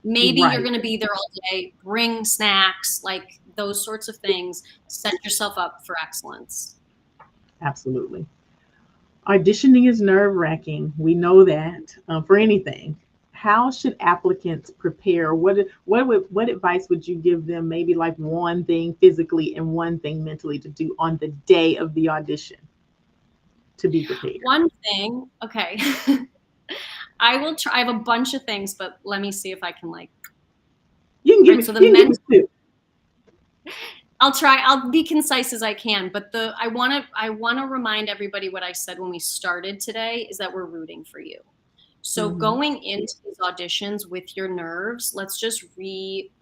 Maybe you're going to be there all day. Bring snacks, like those sorts of things. Set yourself up for excellence. Absolutely. Auditioning is nerve-wracking. We know that for anything. How should applicants prepare? What advice would you give them? Maybe like one thing physically and one thing mentally to do on the day of the audition to be prepared. One thing, okay. I will try. I have a bunch of things, but let me see if I can You can give me two. I'll try. I'll be concise as I can, but I want to remind everybody what I said when we started today is that we're rooting for you. So going into these auditions with your nerves, let's just rephrase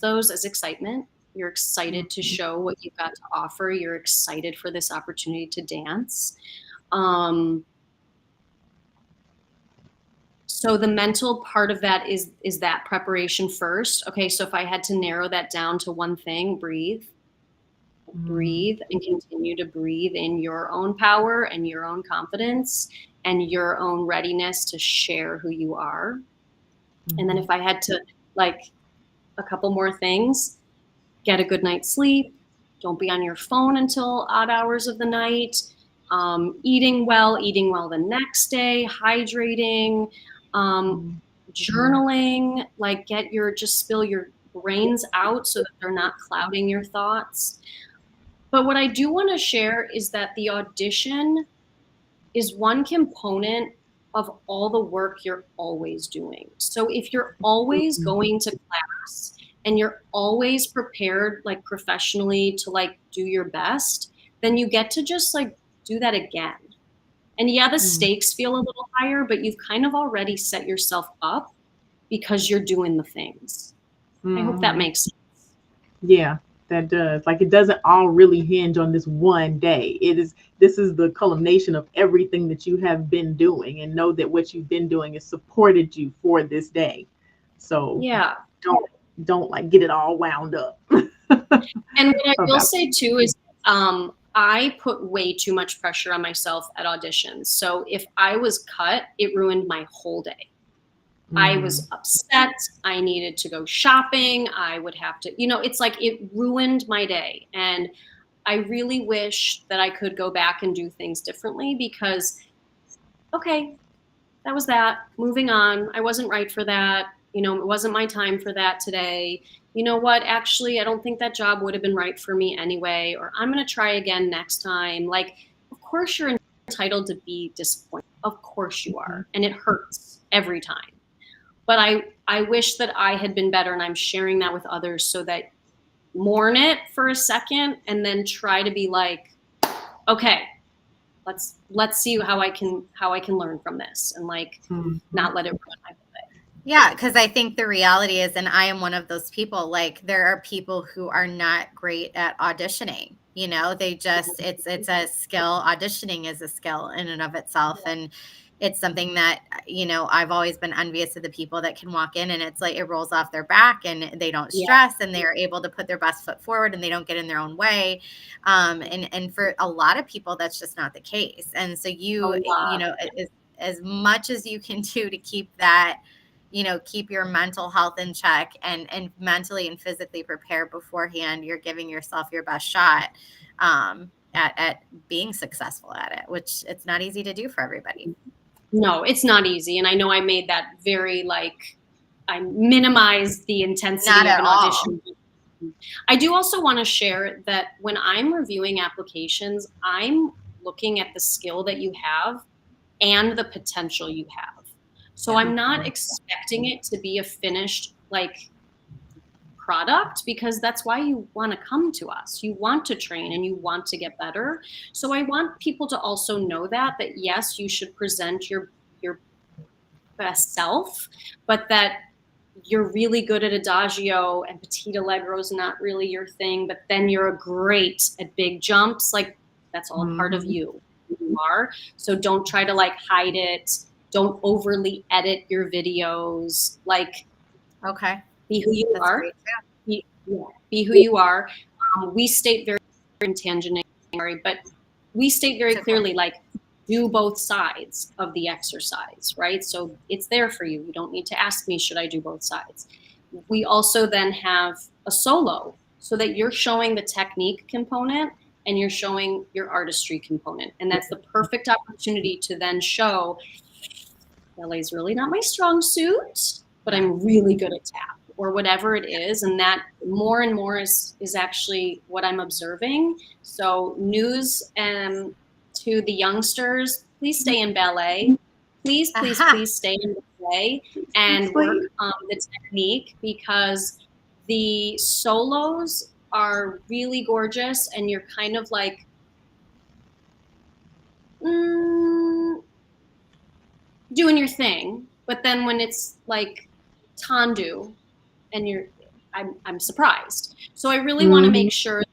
those as excitement. You're excited to show what you've got to offer. You're excited for this opportunity to dance. So the mental part of that is that preparation first. Okay, so if I had to narrow that down to one thing, breathe and continue to breathe in your own power and your own confidence and your own readiness to share who you are. And then if I had to a couple more things, get a good night's sleep. Don't be on your phone until odd hours of the night. Eating well the next day, hydrating, journaling, just spill your brains out so that they're not clouding your thoughts. But what I do want to share is that the audition is one component of all the work you're always doing. So if you're always going to class and you're always prepared professionally to do your best, then you get to just do that again. And yeah, the stakes feel a little higher, but you've kind of already set yourself up because you're doing the things. I hope that makes sense. Yeah, that does. It doesn't all really hinge on this one day. This is the culmination of everything that you have been doing, and know that what you've been doing has supported you for this day. So yeah, don't get it all wound up. And what I will say too is I put way too much pressure on myself at auditions. So if I was cut, it ruined my whole day. I was upset. I needed to go shopping. I would have to, it ruined my day. And I really wish that I could go back and do things differently because, okay, that was that. Moving on. I wasn't right for that. It wasn't my time for that today. You know what? Actually, I don't think that job would have been right for me anyway, or I'm going to try again next time. Of course you're entitled to be disappointed. Of course you are. And it hurts every time. But I wish that I had been better, and I'm sharing that with others so that mourn it for a second and then try to be okay, let's see how I can learn from this and not let it ruin my whole day. Yeah, because I think the reality is, and I am one of those people, there are people who are not great at auditioning. They just, it's a skill. Auditioning is a skill in and of itself. And it's something that, I've always been envious of the people that can walk in and it's it rolls off their back and they don't stress and they're able to put their best foot forward and they don't get in their own way. And for a lot of people, that's just not the case. And so as much as you can do to keep that, keep your mental health in check and mentally and physically prepare beforehand, you're giving yourself your best shot at being successful at it, which it's not easy to do for everybody. No, it's not easy. And I know I made that very I minimized the intensity of an audition. I do also want to share that when I'm reviewing applications, I'm looking at the skill that you have and the potential you have. So I'm not expecting it to be a finished product, because that's why you want to come to us. You want to train and you want to get better. So I want people to also know that yes, you should present your best self, but that you're really good at adagio and petit allegro is not really your thing, but then you're great at big jumps. Like, that's all part of you. You are. So don't try to like hide it. Don't overly edit your videos. Like, Okay. be who you That's are. great. Be who you are. We state very in tangent, but we state very clearly, like, do both sides of the exercise, right? So it's there for you. You don't need to ask me, should I do both sides? We also then have a solo so that you're showing the technique component and you're showing your artistry component. And that's the perfect opportunity to then show ballet is really not my strong suit, but I'm really good at tap or whatever it is. And that more and more is actually what I'm observing. So news to the youngsters, please stay in ballet. Please stay in ballet and work on the technique, because the solos are really gorgeous and you're kind of like, doing your thing. But then when it's like tendu, and I'm surprised. So I really want to make sure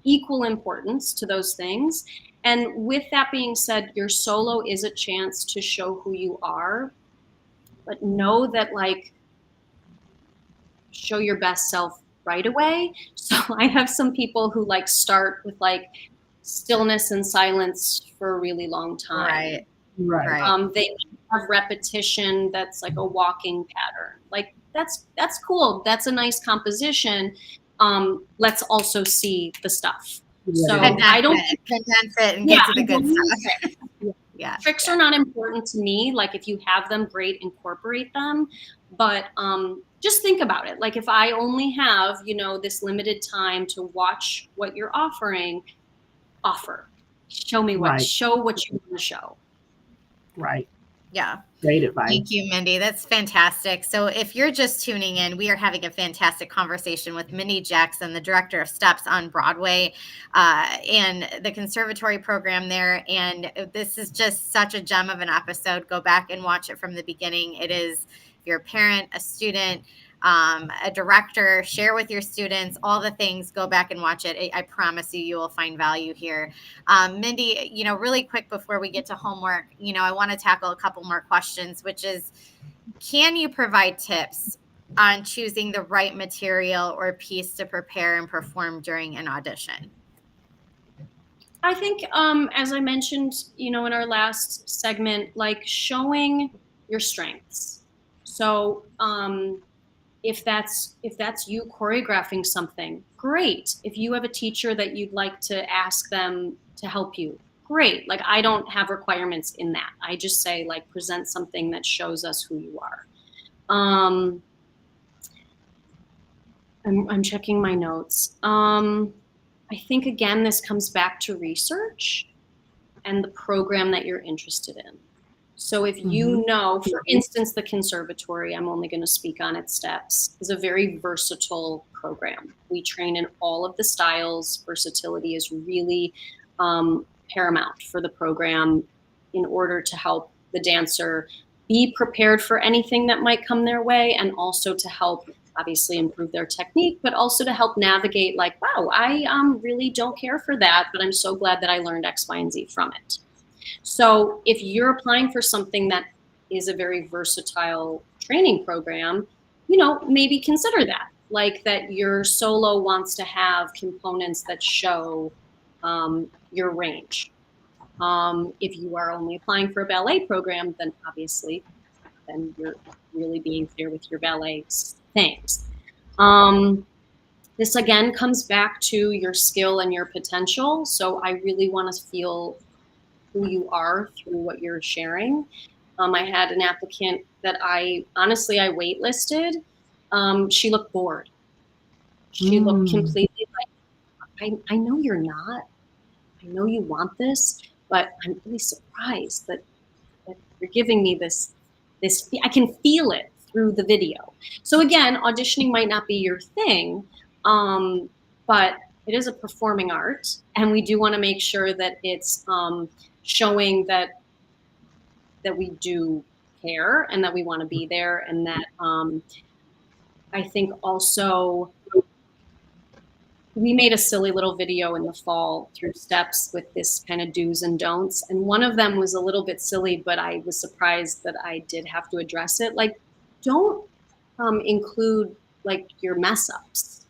equal importance to those things. And with that being said, your solo is a chance to show who you are, but know that, like, show your best self right away. So I have some people who like start with like stillness and silence for a really long time. Right. They have repetition that's like a walking pattern. Like, that's cool. That's a nice composition. Let's also see the stuff. So I don't condense it and get to the good stuff. Yeah. Tricks are not important to me. Like, if you have them, great, incorporate them. But just think about it. Like, if I only have, this limited time to watch what you're offering, show me show what you want to show. Right. Yeah. Great advice. Thank you, Mindy. That's fantastic. So if you're just tuning in, we are having a fantastic conversation with Mindy Jackson, the director of Steps on Broadway, and the conservatory program there. And this is just such a gem of an episode. Go back and watch it from the beginning. It is, if you're a parent, a student, a director, share with your students, all the things, go back and watch it. I promise you will find value here. Mindy, really quick before we get to homework, I want to tackle a couple more questions, which is, can you provide tips on choosing the right material or piece to prepare and perform during an audition? I think, as I mentioned, in our last segment, like, showing your strengths. So, if that's you choreographing something, great. If you have a teacher that you'd like to ask them to help you, great. Like, I don't have requirements in that. I just say, like, present something that shows us who you are. I'm checking my notes. I think, again, this comes back to research and the program that you're interested in. So if you know, for instance, the conservatory, I'm only going to speak on its Steps, is a very versatile program. We train in all of the styles. Versatility is really paramount for the program in order to help the dancer be prepared for anything that might come their way, and also to help, obviously, improve their technique, but also to help navigate, like, wow, I really don't care for that, but I'm so glad that I learned X, Y, and Z from it. So if you're applying for something that is a very versatile training program, maybe consider that. Like, that your solo wants to have components that show your range. If you are only applying for a ballet program, then obviously, then you're really being clear with your ballet things. This, again, comes back to your skill and your potential. So I really want to feel who you are through what you're sharing. I had an applicant that I waitlisted. She looked bored. She looked completely like, I know you're not. I know you want this, but I'm really surprised that you're giving me this. I can feel it through the video. So again, auditioning might not be your thing, but it is a performing art, and we do want to make sure that it's showing that we do care and that we want to be there, and that I think also we made a silly little video in the fall through steps with this kind of do's and don'ts. And one of them was a little bit silly, but I was surprised that I did have to address it. Like, don't include like your mess ups.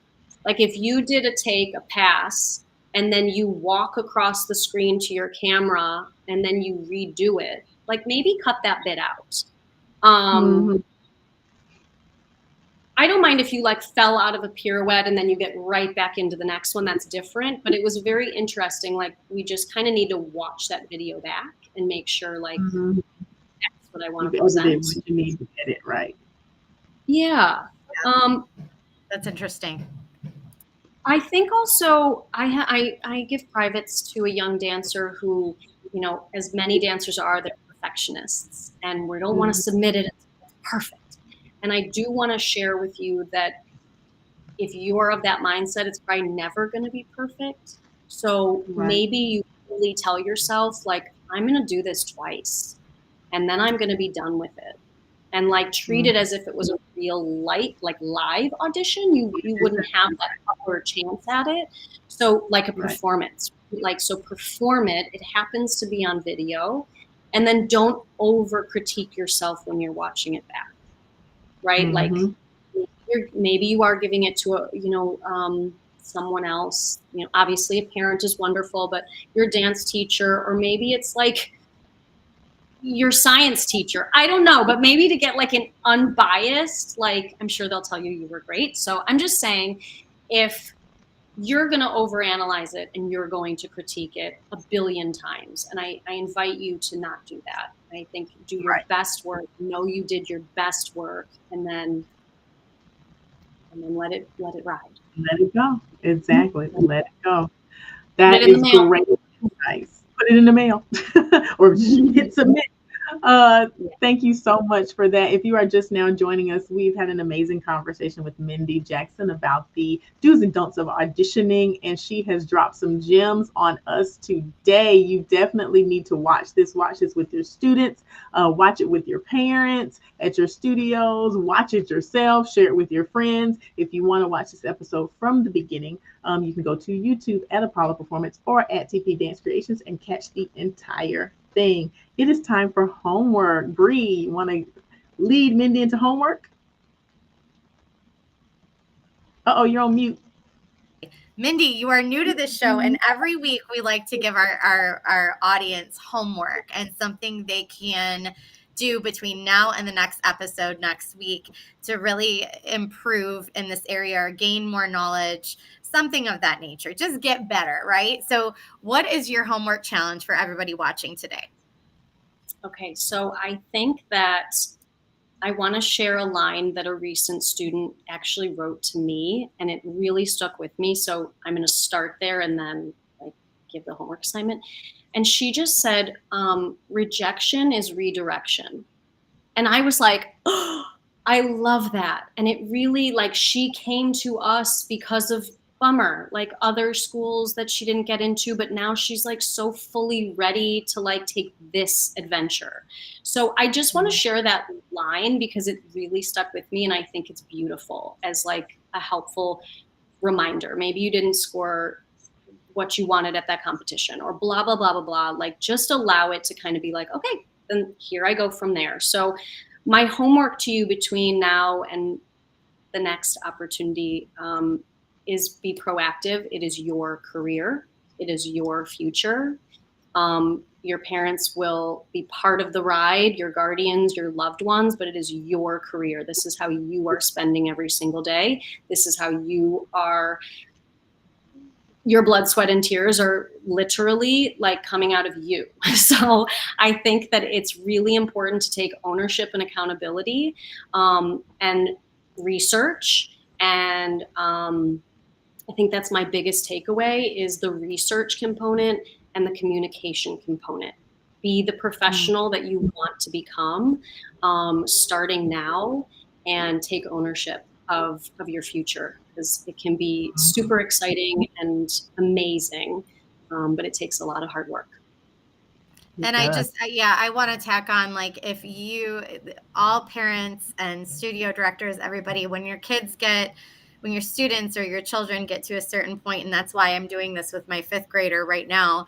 Like if you did a pass and then you walk across the screen to your camera and then you redo it, like maybe cut that bit out. I don't mind if you like fell out of a pirouette and then you get right back into the next one. That's different, but it was very interesting. Like we just kind of need to watch that video back and make sure like that's what I want to present. What you need to get it right. Yeah. That's interesting. I think also I give privates to a young dancer who, you know, as many dancers are, they're perfectionists, and we don't want to submit it as perfect. And I do want to share with you that if you're of that mindset, it's probably never going to be perfect. So maybe you really tell yourself, like, I'm going to do this twice, and then I'm going to be done with it. And like treat it as if it was a real live audition. You wouldn't have that other chance at it. So like a performance, like, so perform it. It happens to be on video, and then don't over critique yourself when you're watching it back. Right? Like maybe you are giving it to someone else. You know, obviously a parent is wonderful, but your dance teacher, or maybe it's like your science teacher. I don't know, but maybe to get like an unbiased, like I'm sure they'll tell you were great. So I'm just saying, if you're going to overanalyze it and you're going to critique it a billion times, and I invite you to not do that. I think do your best work, know you did your best work, and then let it ride. Let it go. Exactly. Let it go. That is great advice. Put it in the mail or hit submit. Thank you so much for that. If you are just now joining us, we've had an amazing conversation with Mindy Jackson about the do's and don'ts of auditioning, and she has dropped some gems on us today. You definitely need to watch this. Watch this with your students, watch it with your parents at your studios, watch it yourself, share it with your friends. If you want to watch this episode from the beginning, you can go to YouTube at Apollo Performance or at TP Dance Creations and catch the entire thing. It is time for homework. Bree, you want to lead Mindy into homework? Uh-oh, you're on mute. Mindy, you are new to this show, and every week we like to give our audience homework and something they can do between now and the next episode next week to really improve in this area or gain more knowledge, something of that nature. Just get better, right? So what is your homework challenge for everybody watching today? Okay, so I think that I want to share a line that a recent student actually wrote to me, and it really stuck with me. So I'm going to start there and then like give the homework assignment. And she just said, rejection is redirection. And I was like, oh, I love that. And it really, like, she came to us because of bummer, like other schools that she didn't get into, but now she's like so fully ready to like take this adventure. So I just want to share that line because it really stuck with me, and I think it's beautiful as like a helpful reminder. Maybe you didn't score what you wanted at that competition or blah, blah, blah, blah, blah. Like just allow it to kind of be like, okay, then here I go from there. So my homework to you between now and the next opportunity is be proactive. It is your career. It is your future. Your parents will be part of the ride, your guardians, your loved ones, but it is your career. This is how you are spending every single day. This is how you are, your blood, sweat, and tears are literally like coming out of you. So I think that it's really important to take ownership and accountability and research. And I think that's my biggest takeaway is the research component and the communication component. Be the professional that you want to become starting now, and take ownership of your future, because it can be super exciting and amazing, but it takes a lot of hard work. And I want to tack on, like, if all parents and studio directors, everybody, when your students or your children get to a certain point, and that's why I'm doing this with my 5th grader right now,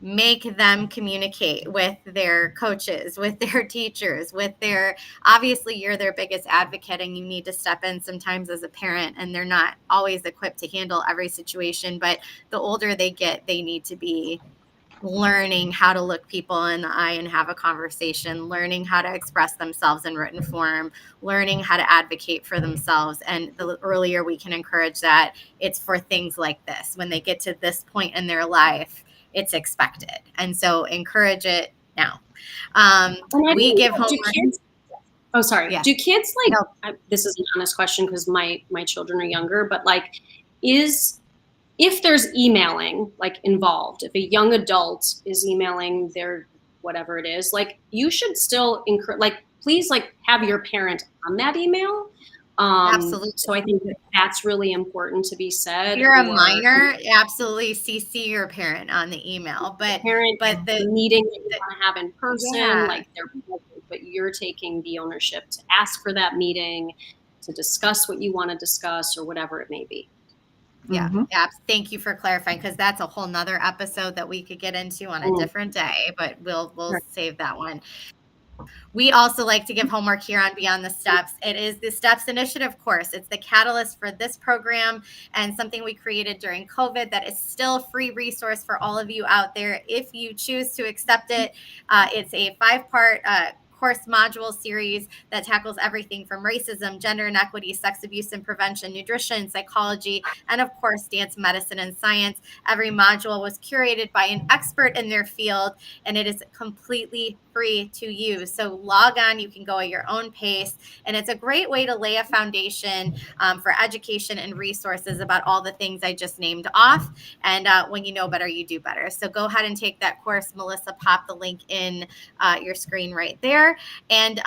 make them communicate with their coaches, with their teachers, obviously you're their biggest advocate, and you need to step in sometimes as a parent, and they're not always equipped to handle every situation, but the older they get, they need to be learning how to look people in the eye and have a conversation, learning how to express themselves in written form, learning how to advocate for themselves. And the earlier we can encourage that, it's for things like this. When they get to this point in their life, it's expected. And so encourage it now. We give homework. Yeah. Do kids this is an honest question because my children are younger, but like, if there's emailing like involved, if a young adult is emailing their whatever it is, like, you should still please have your parent on that email. Absolutely. So I think that's really important to be said. If you're a minor, absolutely CC your parent on the email, but the meeting that you want to have in person, but you're taking the ownership to ask for that meeting, to discuss what you want to discuss or whatever it may be. Yeah. Thank you for clarifying, because that's a whole nother episode that we could get into on a different day, but we'll save that one. We also like to give homework here on Beyond the Steps. It is the STEPS Initiative course. It's the catalyst for this program, and something we created during COVID that is still a free resource for all of you out there if you choose to accept it. It's a 5-part course module series that tackles everything from racism, gender inequity, sex abuse and prevention, nutrition, psychology, and of course, dance, medicine, and science. Every module was curated by an expert in their field, and it is completely free to use. So log on, you can go at your own pace, and it's a great way to lay a foundation for education and resources about all the things I just named off. And when you know better, you do better. So go ahead and take that course. Melissa, pop the link in your screen right there. And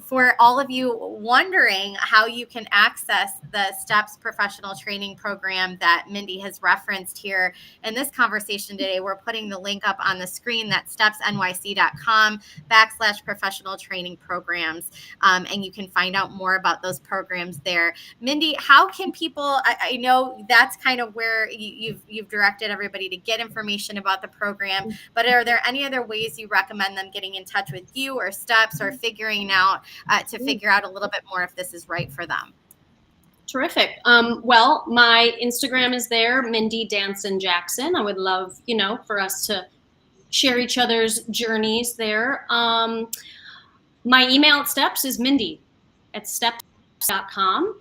for all of you wondering how you can access the STEPS professional training program that Mindy has referenced here in this conversation today, we're putting the link up on the screen. That's stepsnyc.com/professional training programs. And you can find out more about those programs there. Mindy, how can people, I know that's kind of where you've directed everybody to get information about the program, but are there any other ways you recommend them getting in touch with you or STEPS, or figuring out to figure out a little bit more if this is right for them? Terrific. Well, my Instagram is there, Mindy Danson Jackson. I would love, for us to share each other's journeys there. My email at STEPS is mindy@steps.com.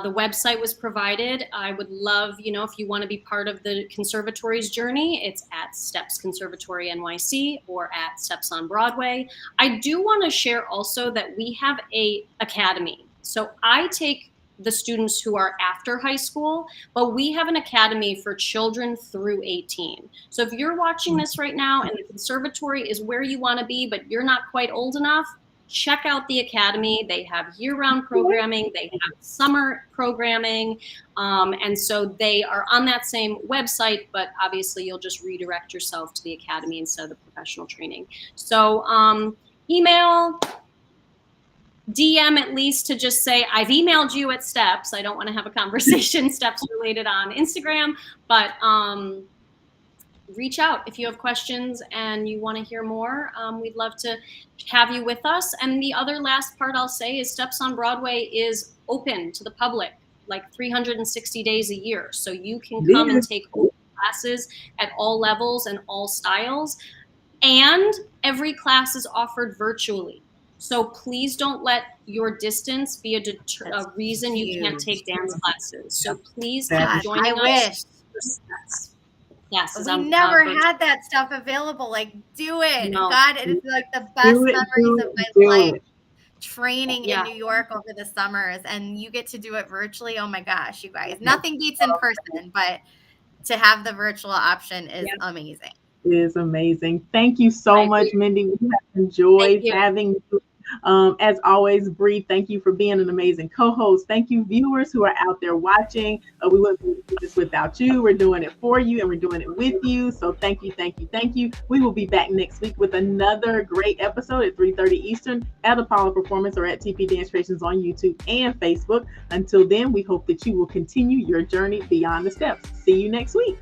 The website was provided. I would love, if you want to be part of the conservatory's journey, it's at Steps Conservatory NYC or at Steps on Broadway. I do want to share also that we have a academy. So I take the students who are after high school, but we have an academy for children through 18. So if you're watching this right now and the conservatory is where you want to be, but you're not quite old enough, check out the academy. They have year-round programming. They have summer programming. And so they are on that same website, but obviously you'll just redirect yourself to the academy instead of the professional training. So email, DM at least, to just say, I've emailed you at STEPS. I don't want to have a conversation STEPS related on Instagram, but reach out if you have questions and you want to hear more. We'd love to have you with us. And the other last part I'll say is Steps on Broadway is open to the public, like 360 days a year. So you can come and take open classes at all levels and all styles. And every class is offered virtually. So please don't let your distance be a reason you can't take dance classes. So please keep joining us. Classes. We never had that stuff available. Like, do it. No. God, it is like the best memories of my life. Training in New York over the summers, and you get to do it virtually. Oh my gosh, you guys. Nothing beats in person, but to have the virtual option is amazing. It is amazing. Thank you so much, Mindy. We have enjoyed having you As always, Bree, thank you for being an amazing co-host. Thank you, viewers who are out there watching. We wouldn't do this without you. We're doing it for you and we're doing it with you. So thank you, thank you, thank you. We will be back next week with another great episode at 3:30 Eastern at Apollo Performance or at TP Dance Creations on YouTube and Facebook. Until then, we hope that you will continue your journey beyond the steps. See you next week.